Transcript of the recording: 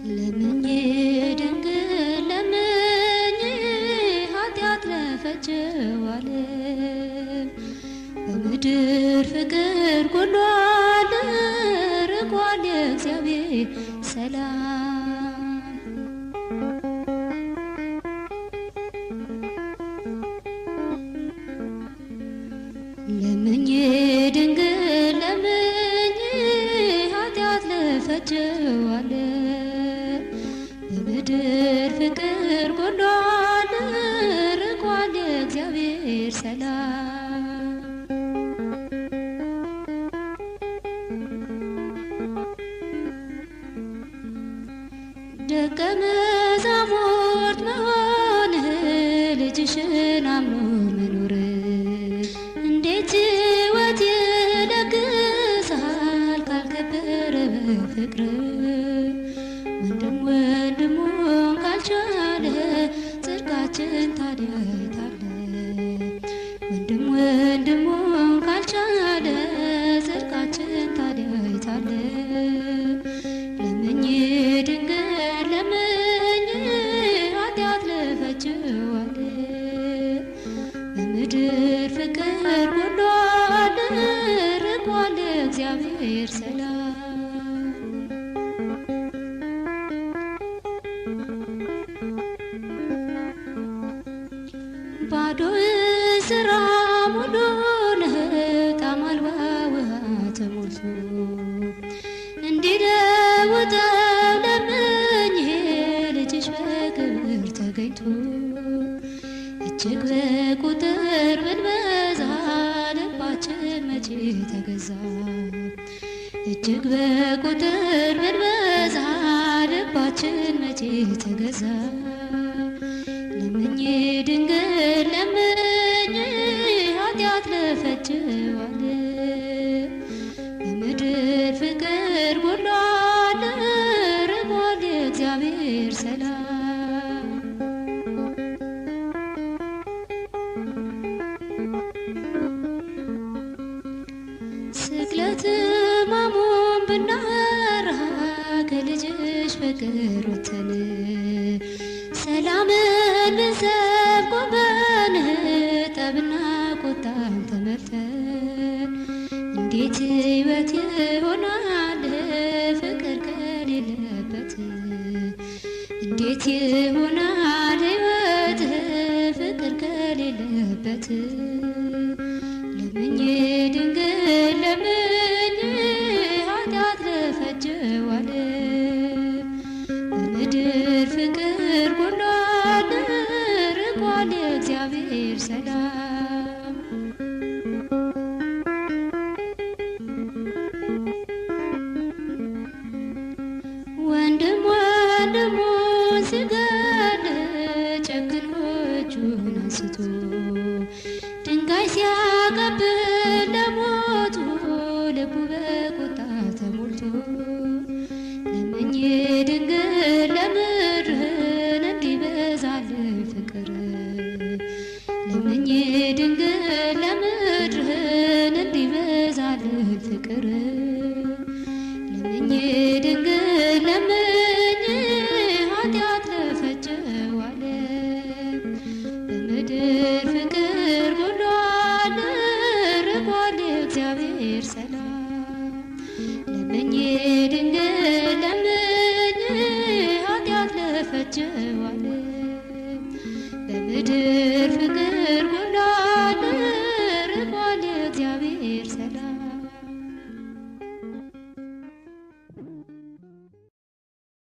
ለምኜ ድንግል ለምኜ ኃጢአት ለፈጀው ዓለም በምድር ፍቅር ጎሏል ርቋል የእግዚአብሔር ሰላም። ለምኜ ድንግል ለምኜ ኃጢአት ለፈጀው ዓለም በምድር ፍቅር ጎሏል ርቋል የእግዚአብሔር ሰላም። ደቀ መዛሙርት መሆን ልጅሽን አምኖ መኖር እንዴት ሕይወት ይለግሳል ካልከበረ በፍቅር ወንድም ወንድሙን ካልቻለ ጽድቃችን ታዲያ የታለ? ወንድም ወንድሙን ካልቻለ ጽድቃችን ታዲያ የታለ? ለምኜ ድንግል ለምኜ ኃጢአት ለፈጀው ዓለም በምድር ፍቅር ጎሏል ርቋል የእግዚአብሔር ሰላም። ባዶ ስራ ሙሉ ነህ ጣዕም አልባ ውሃ ተሞልቶ እንዲለውጠው ለምኜ ልጅሽ በክብር ተገኝቶ እጅግ በቁጥር ብንበዛ ልባችን መቼ ተገዛ? እጅግ በቁጥር ብንበዛ ልባችን መቼ ተገዛ? ለምኜ ድንግል ለምኜ ኃጢአት ለፈጀው ዓለም በምድር ፍቅር ጎሏል ርቋል የእግዚአብሔር ሰላም። ስቅለት ሕማሙን ብናወራ ከልጅሽ ፍቅር ወተን ሰላምን ብንሰብክ ቆመን ጠብና ቁጣን ተመርተን እንዴት ሕይወት ይሆናል ፍቅር ከሌለበት? እንዴት ይሆናል ሕይወት ፍቅር ከሌለበት? ለምኜ ድንግል ለምኜ ኃጢአት ለፈጀው ዓለም በምድር ፍቅር ጎሏል ርቋል የእግዚአብሔር ሰላም። ወንድም ወንድሙን ሲገድል ጨክኖ እጁን አንስቶ ድንጋይ ሲያቀብል ለሞቱ ልቡ በቁጣ ተሞልቶ ለምኜ ድንግል ለምድርን እንዲበዛልን ፍቅር ለምኜ ድንግል ለምድርን እንዲበዛልን ፍቅር ለምኜ ድንግል ለምኜ ኃጢአት ለፈጀው ዓለም በምድር ፍቅር ጎሏል ርቋል የእግዚአብሔር ሰላም። ለምኜ ድንግል ለምኜ ኃጢአት ለፈጀው ዓለም በምድር